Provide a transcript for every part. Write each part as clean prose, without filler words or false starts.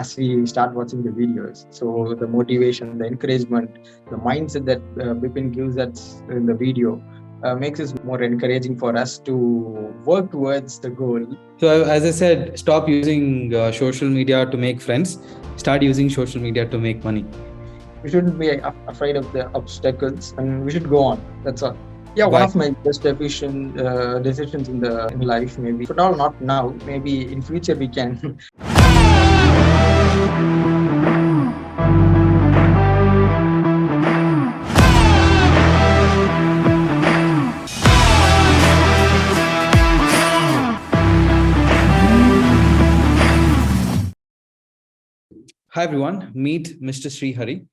as we start watching the videos. So the motivation, the encouragement, the mindset that Bipin gives us in the video makes it more encouraging for us to work towards the goal. So as I said, stop using social media to make friends. Start using social media to make money. We shouldn't be afraid of the obstacles, and we should go on. That's all. Yeah, Why? one of my best efficient decisions in life, maybe. If at all not now, maybe in future we can. Hi everyone, meet Mr. Shree Hari.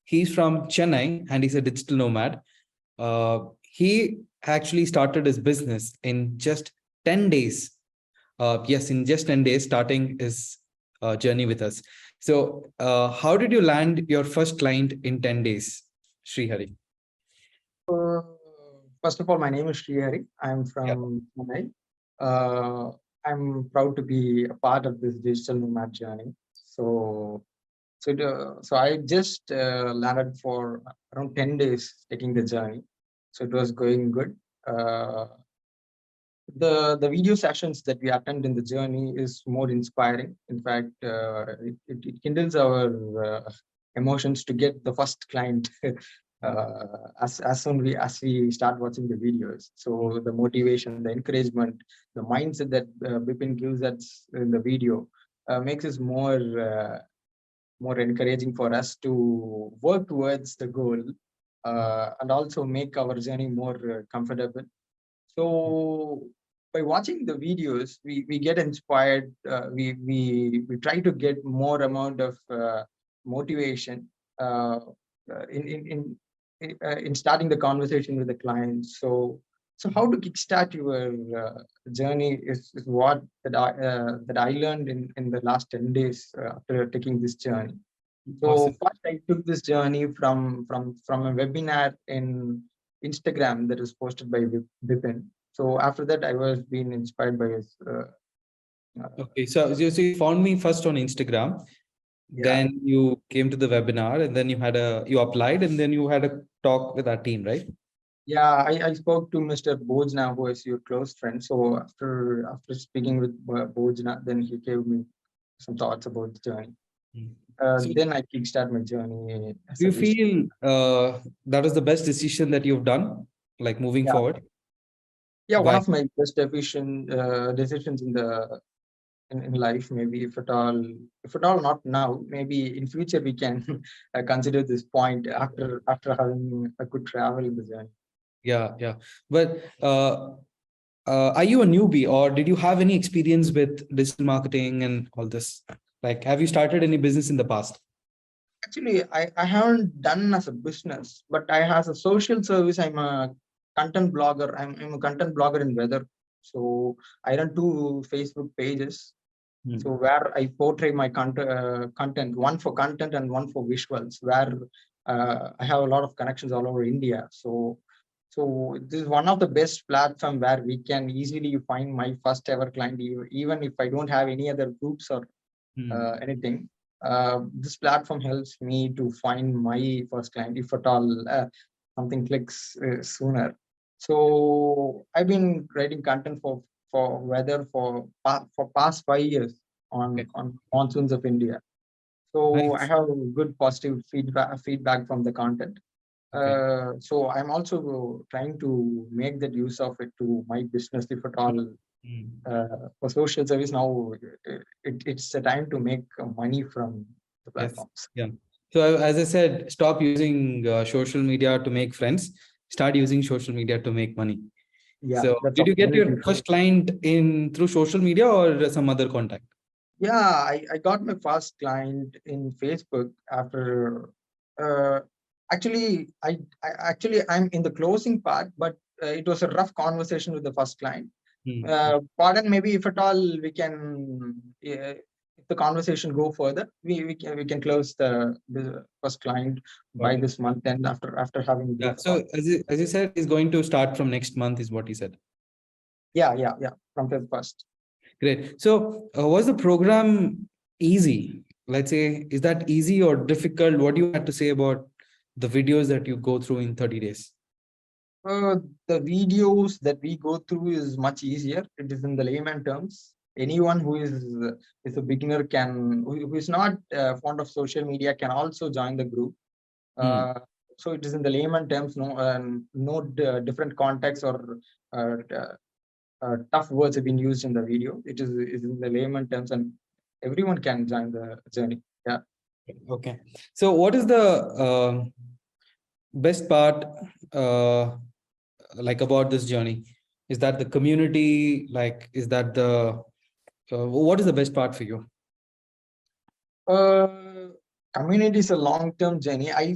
He's from Chennai and he's a digital nomad. He actually started his business in just 10 days. Yes, in just 10 days, starting his journey with us. So how did you land your first client in 10 days, Shree Hari? First of all, my name is Shree Hari. I'm from Chennai. I'm proud to be a part of this digital nomad journey. So I just landed for around 10 days taking the journey. So it was going good. The video sessions that we attend in the journey is more inspiring. In fact, it kindles our emotions to get the first client as soon as we start watching the videos. So the motivation, the encouragement, the mindset that Bipin gives us in the video makes us more encouraging for us to work towards the goal and also make our journey more comfortable. So by watching the videos, we get inspired. We try to get more amount of motivation in starting the conversation with the client. So how to kickstart your journey is what that I learned in the last 10 days after taking this journey. So Awesome. first I took this journey from a webinar in Instagram that was posted by Bipin. So after that, I was being inspired by his. Okay, so you found me first on Instagram, then you came to the webinar, and then you applied, and then you had a talk with our team, right? Yeah, I spoke to Mr. Bojna, who is your close friend. So after speaking with Bojna, then he gave me some thoughts about the journey. So Then I kickstart my journey. do you feel that was the best decision that you've done, like moving forward? Yeah, Why? one of my best efficient decisions in life, maybe if at all not now, maybe in future we can consider this point after having a good travel in the journey. Yeah. But are you a newbie, or did you have any experience with digital marketing and all this? Like, have you started any business in the past? Actually, I haven't done as a business, but I has a social service. I'm a content blogger. I'm a content blogger in weather. So I run 2 Facebook pages. So where I portray my content, one for content and one for visuals, where I have a lot of connections all over India. So this is one of the best platform where we can easily find my first ever client, even if I don't have any other groups or anything. This platform helps me to find my first client, if at all something clicks sooner. So I've been writing content for weather for past 5 years on monsoons of India. So Nice. I have good positive feedback from the content. So I'm also trying to make that use of it to my business, if at all. For social service now, it's the time to make money from the platforms. Yeah. So as I said, stop using social media to make friends. Start using social media to make money. Yeah, So that's did you get your all. first client in through social media or some other contact? Yeah, I got my first client in Facebook after. Uh, I'm in the closing part, but it was a rough conversation with the first client. Pardon, maybe if at all we can, if the conversation go further, we can close the first client by this month end after having Yeah. group So call. as you said, he's going to start from next month, is what he said. Yeah, from the first. Great. So was the program easy? let's say, is that easy or difficult? What do you have to say about the videos that you go through in 30 days? Uh, the videos that we go through is much easier. It is in the layman terms. Anyone who is a beginner who is not fond of social media can also join the group. Hmm. So it is in the layman terms, no different context or uh, tough words have been used in the video. It is in the layman terms, and everyone can join the journey. Yeah. Okay. So what is the best part like about this journey? Is that the community? Like, is that the what is the best part for you? Uh, Community is a long-term journey. I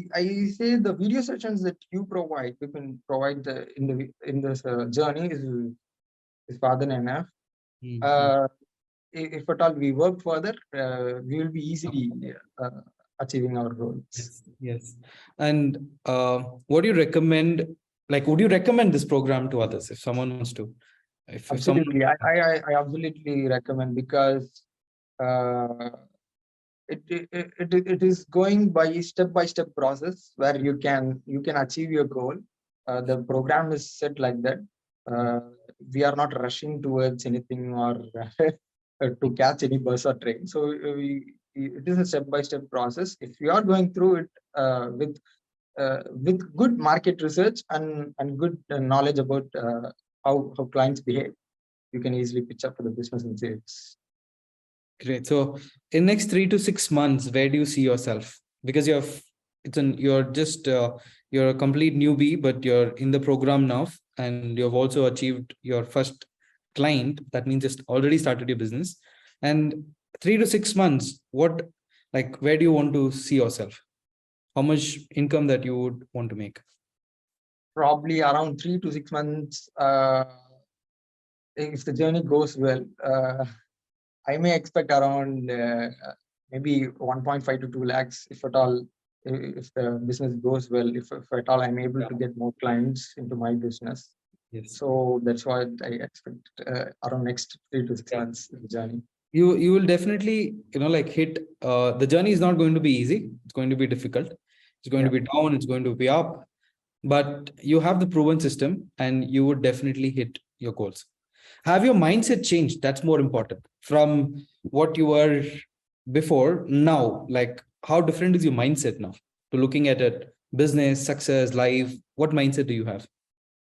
say the video sessions that you provide, we can provide in this journey is far than enough. Mhm. Uh, if at all we work further, we will be easily uh, achieving our goals. Yes, yes. And what do you recommend? Like, would you recommend this program to others if someone wants to? If someone, Absolutely, I absolutely recommend because uh, it is going by step process where you can achieve your goal. The program is set like that. Uh, we are not rushing towards anything or to catch any bus or train. So it is a step by step process. If you are going through it with good market research and good knowledge about how clients behave, you can easily pitch up for the business and sales. great. So, in next 3 to 6 months, where do you see yourself? Because you're just you're a complete newbie, but you're in the program now, and you've also achieved your first client. That means just already started your business. And 3 to 6 months, what, like, where do you want to see yourself? How much income that you would want to make? Probably around 3 to 6 months. If the journey goes well, I may expect around maybe 1.5 to 2 lakhs, if at all, if the business goes well, if at all I'm able Yeah. to get more clients into my business. Yes. So that's what I expect around next 3 to 6 Yeah. months of the journey. You will definitely, like, hit the journey is not going to be easy. It's going to be difficult. It's going to Yeah. be down, it's going to be up, but you have the proven system and you would definitely hit your goals. Have your mindset changed? That's more important from what you were before now. Like, how different is your mindset now to looking at it, business, success, life? What mindset do you have?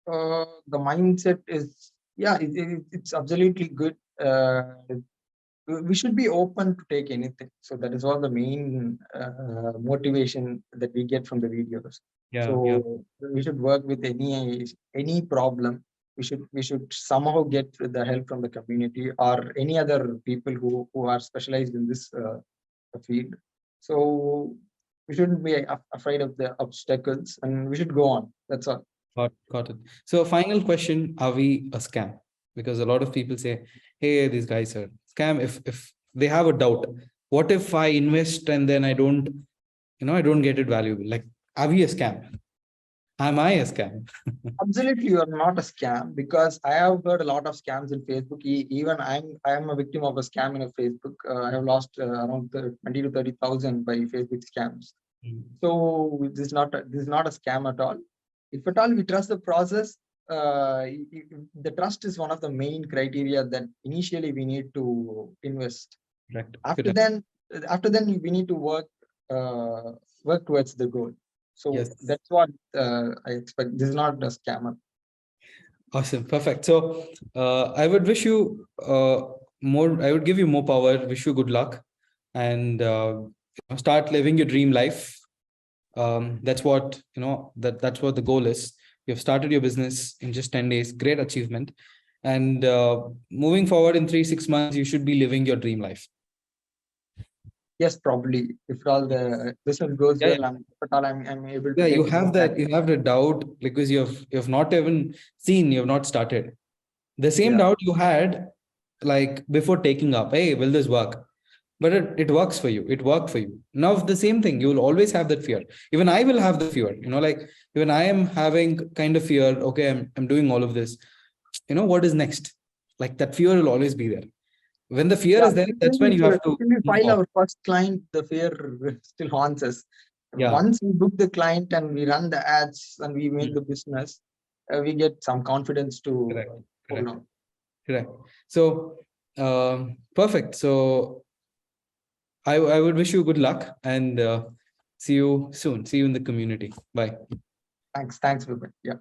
The mindset is, yeah, it's absolutely good. We should be open to take anything. So that is all the main motivation that we get from the videos. Yeah, yeah. So we should work with any problem. We should somehow get the help from the community or any other people who are specialized in this field. So we shouldn't be afraid of the obstacles, and we should go on. That's all. Got it. So, final question: are we a scam? Because a lot of people say, "Hey, these guys are scam." If they have a doubt, what if I invest and then I don't get it valuable? Like, are we a scam? Am I a scam? Absolutely, you are not a scam because I have heard a lot of scams in Facebook. Even I am a victim of a scam in a Facebook. I have lost around 20 to 30,000 by Facebook scams. So this is not a scam at all. If at all we trust the process, the trust is one of the main criteria that initially we need to invest. Correct. After Correct. then, we need to work towards the goal. So Yes. that's what I expect. This is not a scammer. Awesome. Perfect. So, I would wish you more. I would give you more power. Wish you good luck, and start living your dream life. That's what that's what the goal is. You've started your business in just 10 days. Great achievement. And moving forward in 3 6 months, you should be living your dream life. Yes, probably. If all the business goes Yeah, well, yeah. if at all I'm able to Yeah, you get have more that. clients. You have the doubt because you've not even seen. You've not started. The same Yeah. doubt you had, like, before taking up. Hey, will this work? But it works for you. It worked for you. Now the same thing. You will always have that fear. Even I will have the fear. Like, even I am having kind of fear. Okay, I'm doing all of this. What is next? Like, that fear will always be there. When the fear Yeah, is there, that's when you have to till we move file on. our first client, the fear still haunts us. Yeah. Once we book the client and we run the ads and we make Mm. the business, we get some confidence to Correct. hold Correct. on. Correct. So, perfect. So, I would wish you good luck and see you soon. See you in the community. Bye. Thanks, Vipin. Yeah.